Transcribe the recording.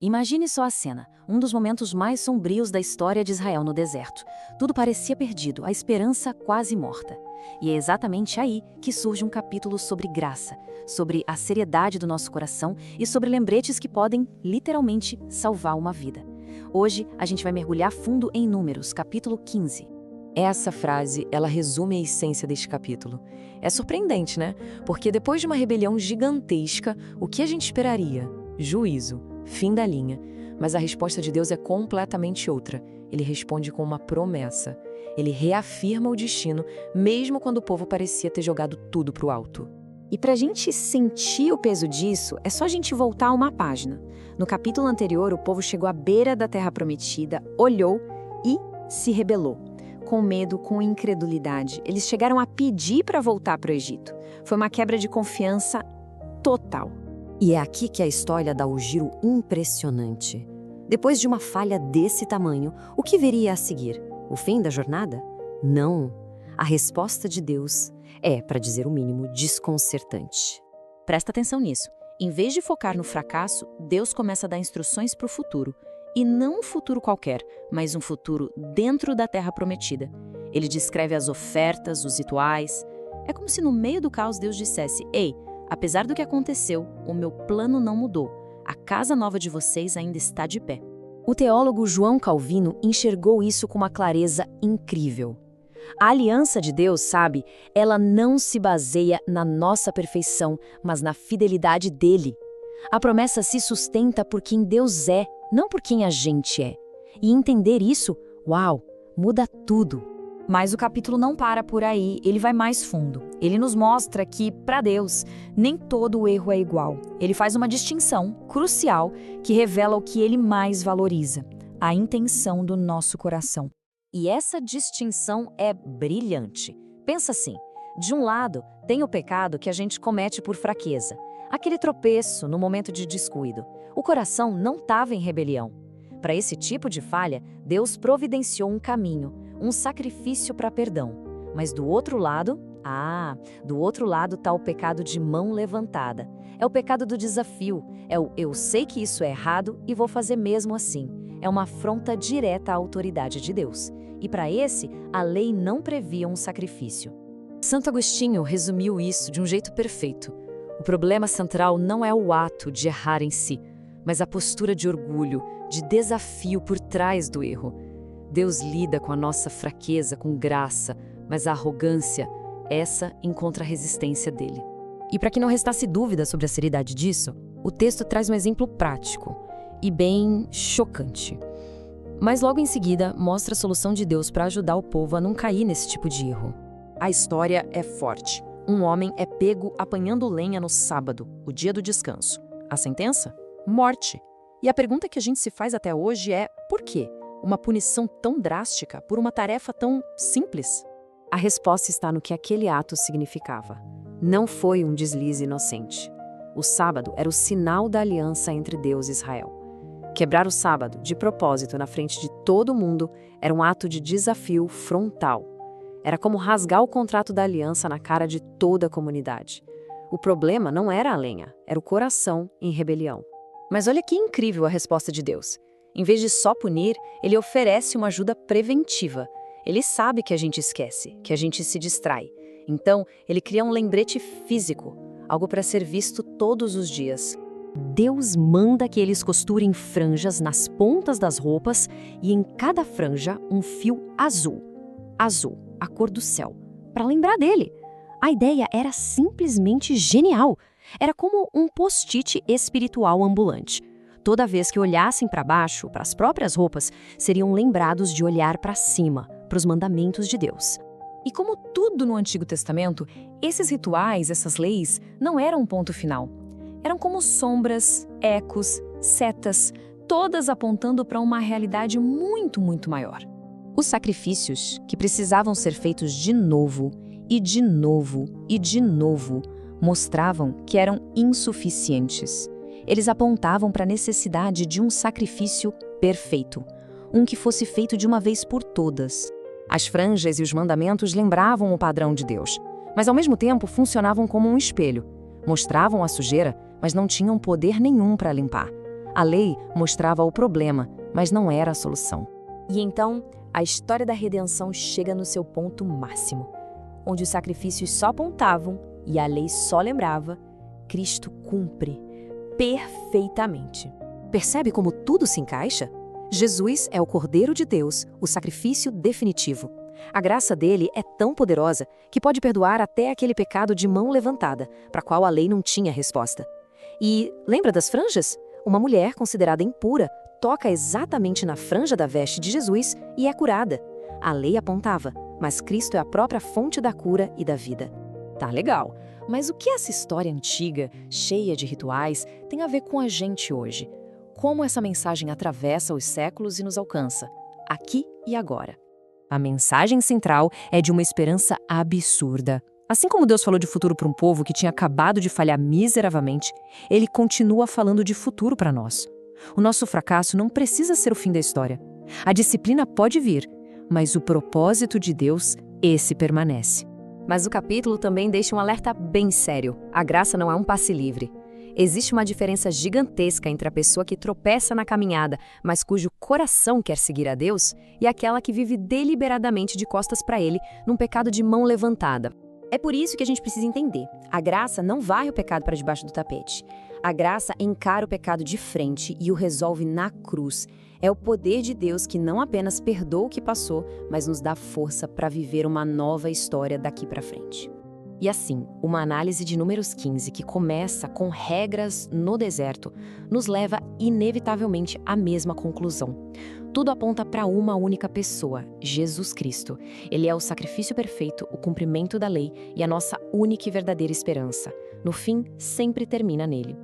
Imagine só a cena, um dos momentos mais sombrios da história de Israel no deserto. Tudo parecia perdido, a esperança quase morta. E é exatamente aí que surge um capítulo sobre graça, sobre a seriedade do nosso coração e sobre lembretes que podem, literalmente, salvar uma vida. Hoje, a gente vai mergulhar fundo em Números, capítulo 15. Essa frase, ela resume a essência deste capítulo. É surpreendente, né? Porque depois de uma rebelião gigantesca, o que a gente esperaria? Juízo, fim da linha. Mas a resposta de Deus é completamente outra. Ele responde com uma promessa. Ele reafirma o destino, mesmo quando o povo parecia ter jogado tudo pro alto. E para a gente sentir o peso disso, é só a gente voltar uma página. No capítulo anterior, o povo chegou à beira da Terra Prometida, olhou e se rebelou. Com medo, com incredulidade. Eles chegaram a pedir para voltar para o Egito. Foi uma quebra de confiança total. E é aqui que a história dá o giro impressionante. Depois de uma falha desse tamanho, o que viria a seguir? O fim da jornada? Não. A resposta de Deus é, para dizer o mínimo, desconcertante. Presta atenção nisso. Em vez de focar no fracasso, Deus começa a dar instruções para o futuro. E não um futuro qualquer, mas um futuro dentro da Terra Prometida. Ele descreve as ofertas, os rituais. É como se no meio do caos Deus dissesse: "Ei, apesar do que aconteceu, o meu plano não mudou. A casa nova de vocês ainda está de pé." O teólogo João Calvino enxergou isso com uma clareza incrível. A aliança de Deus, sabe, ela não se baseia na nossa perfeição, mas na fidelidade dele. A promessa se sustenta por quem Deus é, não por quem a gente é. E entender isso, uau, muda tudo. Mas o capítulo não para por aí, ele vai mais fundo. Ele nos mostra que, para Deus, nem todo o erro é igual. Ele faz uma distinção crucial que revela o que ele mais valoriza: a intenção do nosso coração. E essa distinção é brilhante. Pensa assim, de um lado, tem o pecado que a gente comete por fraqueza. Aquele tropeço no momento de descuido. O coração não estava em rebelião. Para esse tipo de falha, Deus providenciou um caminho, um sacrifício para perdão. Mas do outro lado está o pecado de mão levantada. É o pecado do desafio. É o "eu sei que isso é errado e vou fazer mesmo assim." É uma afronta direta à autoridade de Deus. E para esse, a lei não previa um sacrifício. Santo Agostinho resumiu isso de um jeito perfeito. O problema central não é o ato de errar em si, mas a postura de orgulho, de desafio por trás do erro. Deus lida com a nossa fraqueza com graça, mas a arrogância, essa encontra a resistência dele. E para que não restasse dúvida sobre a seriedade disso, o texto traz um exemplo prático e bem chocante. Mas logo em seguida mostra a solução de Deus para ajudar o povo a não cair nesse tipo de erro. A história é forte. Um homem é pego apanhando lenha no sábado, o dia do descanso. A sentença? Morte. E a pergunta que a gente se faz até hoje é: por quê? Uma punição tão drástica por uma tarefa tão simples? A resposta está no que aquele ato significava. Não foi um deslize inocente. O sábado era o sinal da aliança entre Deus e Israel. Quebrar o sábado, de propósito, na frente de todo mundo, era um ato de desafio frontal. Era como rasgar o contrato da aliança na cara de toda a comunidade. O problema não era a lenha, era o coração em rebelião. Mas olha que incrível a resposta de Deus. Em vez de só punir, ele oferece uma ajuda preventiva. Ele sabe que a gente esquece, que a gente se distrai. Então, ele cria um lembrete físico, algo para ser visto todos os dias. Deus manda que eles costurem franjas nas pontas das roupas e em cada franja um fio azul. Azul, a cor do céu, para lembrar dele. A ideia era simplesmente genial. Era como um post-it espiritual ambulante. Toda vez que olhassem para baixo, para as próprias roupas, seriam lembrados de olhar para cima, para os mandamentos de Deus. E como tudo no Antigo Testamento, esses rituais, essas leis, não eram um ponto final. Eram como sombras, ecos, setas, todas apontando para uma realidade muito, muito maior. Os sacrifícios, que precisavam ser feitos de novo, e de novo, e de novo, mostravam que eram insuficientes. Eles apontavam para a necessidade de um sacrifício perfeito, um que fosse feito de uma vez por todas. As franjas e os mandamentos lembravam o padrão de Deus, mas ao mesmo tempo funcionavam como um espelho. Mostravam a sujeira, mas não tinham poder nenhum para limpar. A lei mostrava o problema, mas não era a solução. E então, a história da redenção chega no seu ponto máximo, onde os sacrifícios só apontavam e a lei só lembrava. Cristo cumpre perfeitamente. Percebe como tudo se encaixa? Jesus é o Cordeiro de Deus, o sacrifício definitivo. A graça dele é tão poderosa que pode perdoar até aquele pecado de mão levantada, para qual a lei não tinha resposta. E lembra das franjas? Uma mulher considerada impura toca exatamente na franja da veste de Jesus e é curada. A lei apontava, mas Cristo é a própria fonte da cura e da vida. Tá legal, mas o que essa história antiga, cheia de rituais, tem a ver com a gente hoje? Como essa mensagem atravessa os séculos e nos alcança, aqui e agora? A mensagem central é de uma esperança absurda. Assim como Deus falou de futuro para um povo que tinha acabado de falhar miseravelmente, Ele continua falando de futuro para nós. O nosso fracasso não precisa ser o fim da história. A disciplina pode vir, mas o propósito de Deus, esse permanece. Mas o capítulo também deixa um alerta bem sério. A graça não é um passe livre. Existe uma diferença gigantesca entre a pessoa que tropeça na caminhada, mas cujo coração quer seguir a Deus, e aquela que vive deliberadamente de costas para Ele, num pecado de mão levantada. É por isso que a gente precisa entender. A graça não varre o pecado para debaixo do tapete. A graça encara o pecado de frente e o resolve na cruz. É o poder de Deus que não apenas perdoa o que passou, mas nos dá força para viver uma nova história daqui para frente. E assim, uma análise de Números 15, que começa com regras no deserto, nos leva inevitavelmente à mesma conclusão. Tudo aponta para uma única pessoa, Jesus Cristo. Ele é o sacrifício perfeito, o cumprimento da lei e a nossa única e verdadeira esperança. No fim, sempre termina nele.